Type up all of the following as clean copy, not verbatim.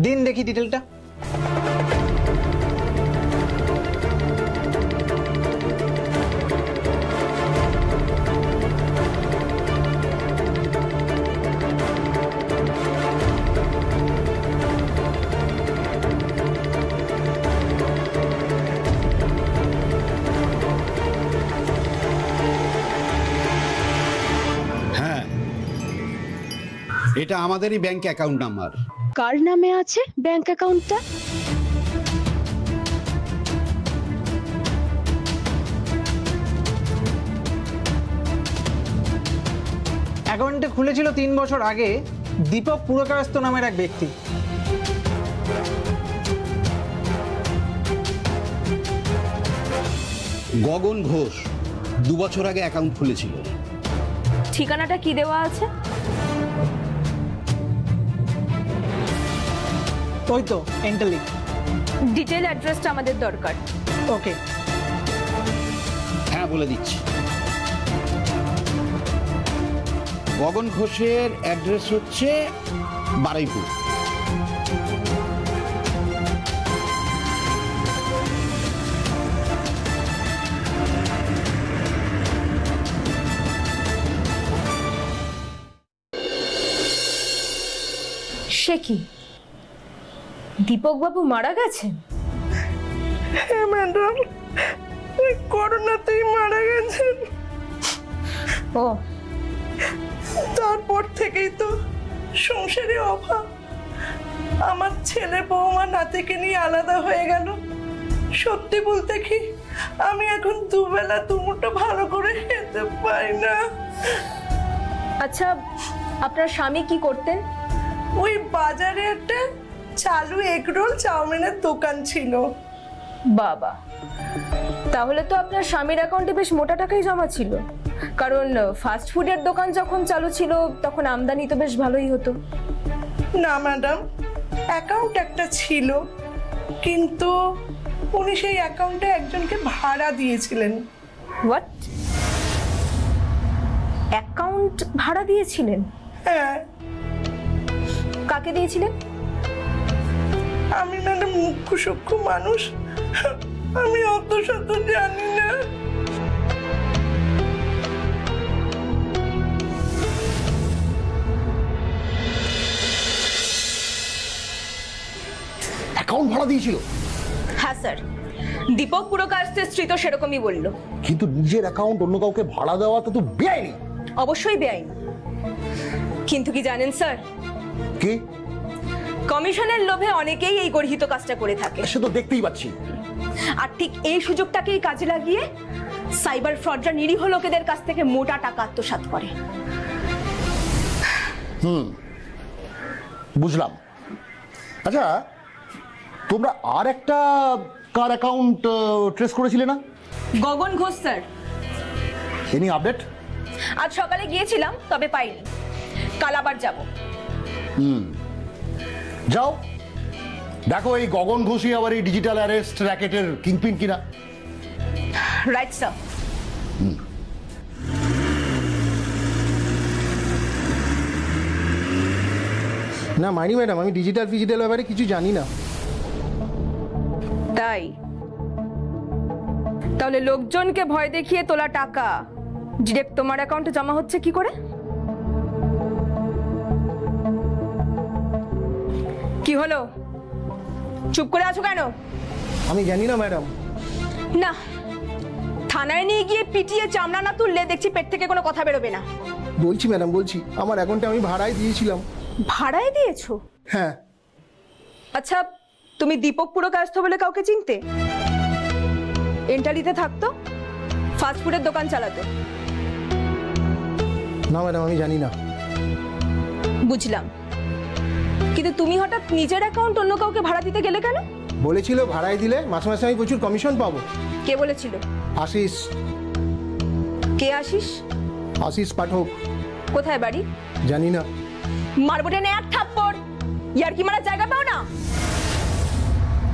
দিন দেখি ডিটেলটা। এটা আমাদেরই ব্যাংক অ্যাকাউন্ট নাম্বার। কার নামে আছে ব্যাংক অ্যাকাউন্টটা? অ্যাকাউন্টটা খুলেছিল 3 বছর আগে দীপক পুরকায়স্থ নামের এক ব্যক্তি। গগন ঘোষ 2 বছর আগে অ্যাকাউন্ট খুলেছিল। ঠিকানাটা কি দেওয়া আছে? ওই তো এন্টালি। ডিটেইল অ্যাড্রেসটা আমাদের দরকার। ওকে, হ্যাঁ বলে দিচ্ছি। গগন ঘোষের অ্যাড্রেস হচ্ছে বারুইপুর। সে কি, দীপক বাবু মারা গেছেন? হ্যাঁ ম্যাডাম, ওই করোনাতেই মারা গেছেন। ও, তারপর থেকেই তো সংসারে অভাব। আমার ছেলে বৌমা নাতিকে নিয়ে আলাদা হয়ে গেল। সত্যি বলতে কি, আমি এখন দুবেলা দুমুঠো ভালো করে খেতে পাই না। আচ্ছা, আপনার স্বামী কি করতেন? ওই বাজারে একটা চালু এগরোল চাউমিনের দোকান ছিল। বাবা, তাহলে তো আপনার স্বামীর অ্যাকাউন্টে বেশ মোটা টাকাই জমা ছিল, কারণ ফাস্ট ফুডের দোকান যখন চালু ছিল তখন আমদানি তো বেশ ভালোই হতো। না ম্যাডাম, অ্যাকাউন্ট একটা ছিল, কিন্তু উনি সেই অ্যাকাউন্টে একজনকে ভাড়া দিয়েছিলেন। হোয়াট? অ্যাকাউন্ট ভাড়া দিয়েছিলেন? হ্যাঁ। কাকে দিয়েছিলেন? আমি ম্যাডাম মুখ্য সূক্ষ্ম মানুষ, আমি অত শত জানি না। অ্যাকাউন্ট ভাড়া দিয়েছিল? হ্যাঁ স্যার, দীপক পুরকায়স্থের স্ত্রী তো সেরকমই বলল। কিন্তু নিজের অ্যাকাউন্ট অন্য কাউকে ভাড়া দেওয়া তো বেআইনি। অবশ্যই বেআইনি, কিন্তু কি জানেন স্যার, কি? কমিশনের লোভে অনেকেই এই গর্হিত কাজটা করে থাকে। সে তো দেখতেই পাচ্ছি। আর ঠিক এই সুযোগটাকেই কাজে লাগিয়ে সাইবার ফ্রডরা নিরীহ লোকেদের কাছ থেকে মোটা টাকা আত্মসাৎ করে। বুঝলাম। আচ্ছা, তোমরা আর একটা কার অ্যাকাউন্ট ট্রেস করেছিলে না? গগন ঘোষ স্যার। Any update? আজ সকালে গিয়েছিলাম, তবে পাইনি। কাল আবার যাব। যাও দেখো এই গগন ঘোষই আবার এই ডিজিটাল অ্যারেস্ট র্যাকেটের কিংপিন কিনা। Right sir. না মাইনি ম্যাডাম, আমি ডিজিটাল ব্যাপারে কিছু জানি না। তাই? তাহলে লোকজনকে ভয় দেখিয়ে তোলা টাকা ডিরেক্ট তোমার অ্যাকাউন্টে জমা হচ্ছে কি করে? কি হলো, চুপ করে আছো কেন? আমি জানি না ম্যাডাম। না, থানায় নিয়ে গিয়ে পিটিয়ে চামড়া না তুললে দেখছি পেট থেকে কোনো কথা বেরোবে না। বলছি ম্যাডাম, বলছি আমার অ্যাকাউন্টে আমি ভাড়ায় দিয়েছিলাম। ভাড়ায় দিয়েছো? হ্যাঁ। আচ্ছা, তুমি দীপক পুরকায়স্থ বলে কাউকে চিনতে? এন্টালিতে থাকতো, ফাস্ট ফুডের দোকান চালাতো। না ম্যাডাম, আমি জানি না। বুঝলাম, কিন্তু তুমি হঠাৎ নিজের অ্যাকাউন্ট অন্য কাউকে ভাড়া দিতে গেলে কেন? বলেছিল ভাড়ায় দিলে মাসে মাসে আমি প্রচুর কমিশন পাবো। কে বলেছিল? আশিস। কে আশিস? আশিস পাঠক। কোথায় বাড়ি? জানি না। মারবো টেনে এক থাপ্পড়। ইয়ার কি মারার জায়গা পাও না?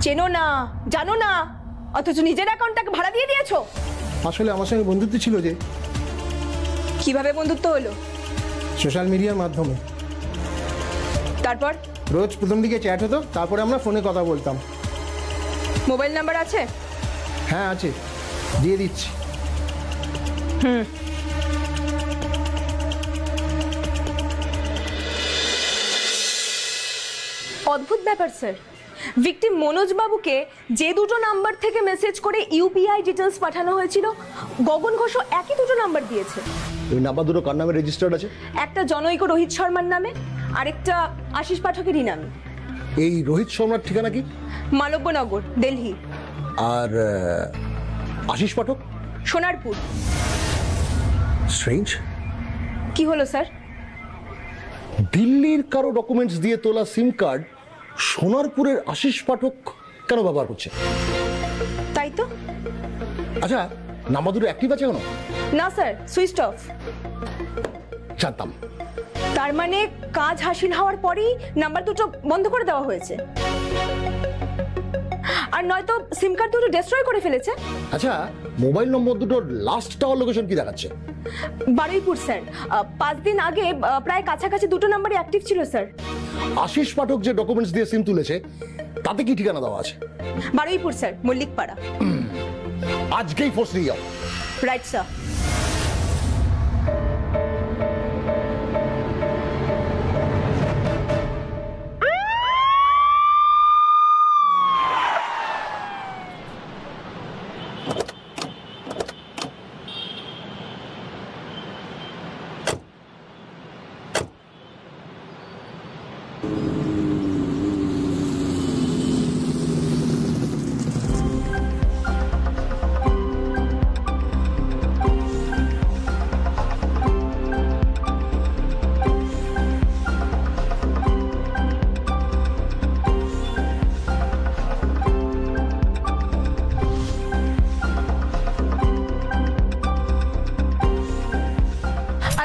চেনো না, জানো না, অথচ নিজের অ্যাকাউন্টটাকে ভাড়া দিয়ে দিয়েছো। আসলে আমার সঙ্গে বন্ধুত্ব ছিল যে। কিভাবে বন্ধুত্ব হলো? সোশ্যাল মিডিয়ার মাধ্যমে। তারপর রোজ প্রথম দিকে চ্যাট হতো, তারপরে আমরা ফোনে কথা বলতাম। মোবাইল নাম্বার আছে? হ্যাঁ আছে, দিয়ে দিচ্ছি। অদ্ভুত ব্যাপার স্যার, ভিকটিম মনোজ বাবুকে যে দুটো নাম্বার থেকে মেসেজ করে ইউপিআই ডিটেলস পাঠানো হয়েছিল, গগন ঘোষও একই দুটো নাম্বার দিয়েছে। ওই নাম্বার দুটো কার নামে রেজিস্টার্ড আছে? একটা জনৈক রোহিত শর্মার নামে, আরেকটা আশিস পাঠকেরই নামে। এই রোহিত শর্মার ঠিকানা কি? মালব্যনগর, দিল্লি। আর আশিস পাঠক? সোনারপুর। স্ট্রেঞ্জ। কি হলো স্যার? দিল্লির কারো ডকুমেন্টস দিয়ে তোলা সিম কার্ড সোনারপুরের আশিস পাঠক কেন ব্যবহার করছে? তাই তো। আচ্ছা, নাম্বার দুটো অ্যাক্টিভ আছে কেন? না স্যার, সুইচ অফ। জানতাম। তার মানে কাজ হাসিল হওয়ার পরেই নাম্বার দুটো বন্ধ করে দেওয়া হয়েছে, আর নয়তো সিম কার্ড দুটো ডিস্ট্রয় করে ফেলেছে। আচ্ছা, মোবাইল নম্বর দুটোর লাস্ট টাওয়ার লোকেশন কি দেখাচ্ছে? বারুইপুর স্যার। 5 দিন আগে প্রায় কাছাকাছি দুটো নাম্বারই অ্যাক্টিভ ছিল স্যার। আশিস পাঠক যে ডকুমেন্টস দিয়ে সিম তুলেছে তাতে কি ঠিকানা দেওয়া আছে? বারুইপুর স্যার, মল্লিকপাড়া। আজকেই ফোর্স নিয়ে যাও। Right sir.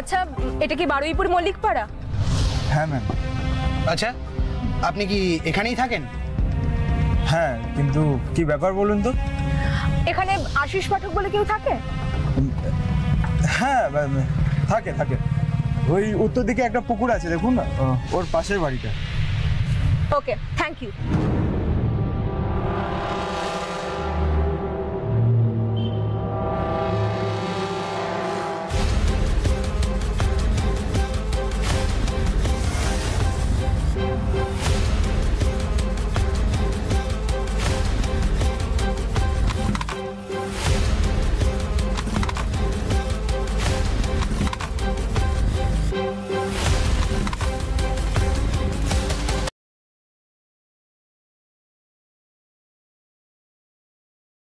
আচ্ছা, এটা কি বারুইপুর মল্লিকপাড়া? হ্যাঁ ম্যাম। আচ্ছা, আপনি কি এখানেই থাকেন? হ্যাঁ, কিন্তু কি ব্যাপার বলুন তো? এখানে আশিস পাঠক বলে কেউ থাকে? হ্যাঁ থাকে থাকে, ওই উত্তর দিকে একটা পুকুর আছে দেখুন না, ওর পাশের বাড়িটা। ওকে, থ্যাংক ইউ।